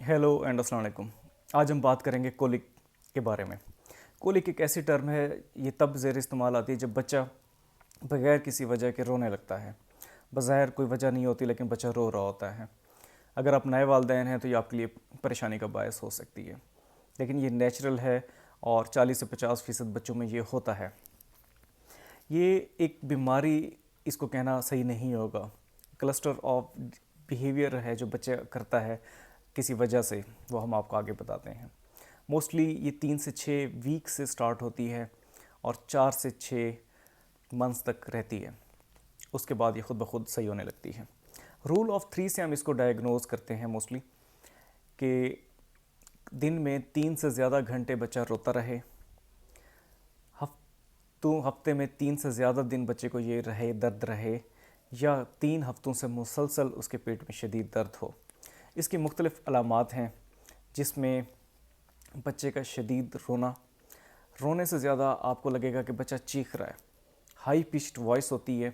Hello and अस्सलाम वालेकुम। आज हम बात करेंगे कोलिक के बारे में। कोलिक एक ऐसी टर्म है, ये तब ज़ेर इस्तेमाल आती है जब बच्चा बगैर किसी वजह के रोने लगता है। बज़ाहिर कोई वजह नहीं होती लेकिन बच्चा रो रहा होता है। अगर आप नए वालिदैन हैं तो ये आपके लिए परेशानी का बायस हो सकती है, लेकिन ये नेचुरल है और 40 से 50% बच्चों में ये होता है। ये एक बीमारी इसको कहना सही नहीं होगा, क्लस्टर ऑफ बिहेवियर है जो बच्चा करता है किसी वजह से, वो हम आपको आगे बताते हैं। मोस्टली ये 3 से 6 वीक से स्टार्ट होती है और 4 से 6 मंथ्स तक रहती है। उसके बाद ये ख़ुद ब खुद सही होने लगती है। रूल ऑफ 3 से हम इसको डायग्नोज करते हैं मोस्टली, कि दिन में 3 से ज़्यादा घंटे बच्चा रोता रहे, हफ्ते में 3 से ज़्यादा दिन बच्चे को ये रहे दर्द रहे, या 3 हफ्तों से मुसलसल उसके पेट में शदीद दर्द हो। इसकी मुख्तलिफ़ अलामात हैं, जिसमें बच्चे का शदीद रोने से ज़्यादा आपको लगेगा कि बच्चा चीख रहा है, हाई पिच्ड वॉइस होती है,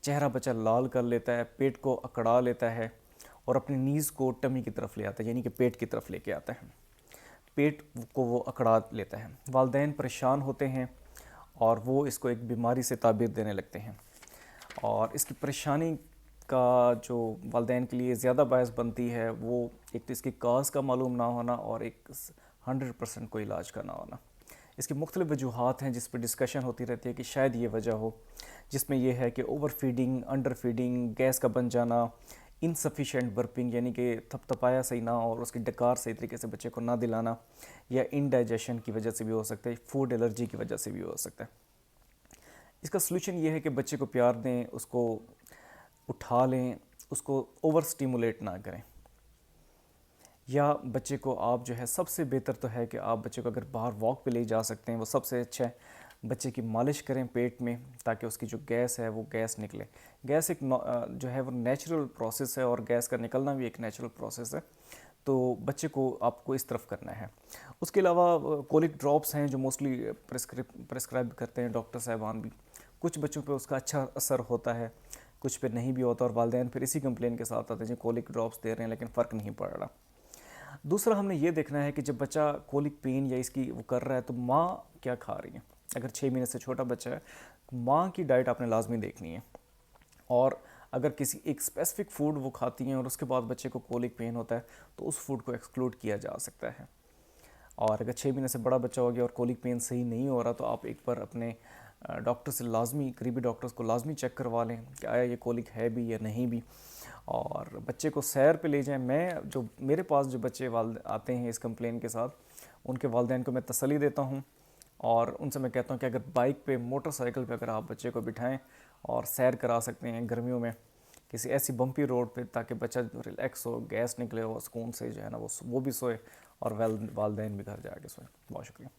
चेहरा बच्चा लाल कर लेता है, पेट को अकड़ा लेता है और अपनी नीज़ को टमी की तरफ ले आता है, यानी कि पेट की तरफ लेके आता है, पेट को वो अकड़ा लेता है। वालिदैन परेशान होते हैं और वो इसको एक बीमारी से ताबीर देने लगते हैं, और इसकी परेशानी का जो वालिदैन के लिए ज़्यादा बायस बनती है वो एक तो इसकी काज का मालूम ना होना और एक 100% कोई इलाज का ना होना। इसकी मुख्तलिफ़ वजूहात हैं जिस पर डिस्कशन होती रहती है कि शायद ये वजह हो, जिसमें यह है कि over feeding, under feeding, gas का बन जाना, इनसफिशेंट बर्पिंग यानी कि थपथपाया सही ना और उसकी डकार सही तरीके से बच्चे को ना दिलाना, या इनडाइजेशन की वजह से भी हो सकता है, फूड एलर्जी की वजह से भी हो सकता है। इसका सलूशन ये है कि बच्चे को प्यार दें, उसको उठा लें, उसको ओवर स्टिमुलेट ना करें, या बच्चे को आप जो है, सबसे बेहतर तो है कि आप बच्चे को अगर बाहर वॉक पे ले जा सकते हैं वो सबसे अच्छा है। बच्चे की मालिश करें पेट में, ताकि उसकी जो गैस है वो गैस निकले। गैस एक जो है वो नेचुरल प्रोसेस है और गैस का निकलना भी एक नेचुरल प्रोसेस है, तो बच्चे को आपको इस तरफ करना है। उसके अलावा कोलिक ड्रॉप्स हैं जो मोस्टली प्रेस्क्राइब करते हैं डॉक्टर साहबान भी। कुछ बच्चों पे उसका अच्छा असर होता है, कुछ पे नहीं भी होता, और वालिदैन फिर इसी कंप्लेन के साथ आते हैं जी कोलिक ड्रॉप्स दे रहे हैं लेकिन फ़र्क नहीं पड़ रहा। दूसरा हमने ये देखना है कि जब बच्चा कोलिक पेन या इसकी वो कर रहा है तो माँ क्या खा रही है। अगर 6 महीने से छोटा बच्चा है, माँ की डाइट आपने लाजमी देखनी है, और अगर किसी एक स्पेसिफिक फूड वो खाती हैं और उसके बाद बच्चे को कोलिक पेन होता है तो उस फूड को एक्सक्लूड किया जा सकता है। और अगर 6 महीने से बड़ा बच्चा हो गया और कोलिक पेन सही नहीं हो रहा तो आप एक बार अपने डॉक्टर से लाजमी, करीबी डॉक्टर्स को लाजमी चेक करवा लें कि आया ये कोलिक है भी या नहीं भी, और बच्चे को सैर पे ले जाएं। मैं जो मेरे पास जो बच्चे आते हैं इस कंप्लेन के साथ, उनके वालिदैन को मैं तसल्ली देता हूँ और उनसे मैं कहता हूँ कि अगर बाइक पे, मोटरसाइकिल पे अगर आप बच्चे को बिठाएं और सैर करा सकते हैं गर्मियों में किसी ऐसी बम्पी रोड पे, ताकि बच्चा रिलैक्स हो, गैस निकले और सुकून से जो है ना वो भी सोए और वालिदैन भी घर जाके सोए। बहुत शुक्रिया।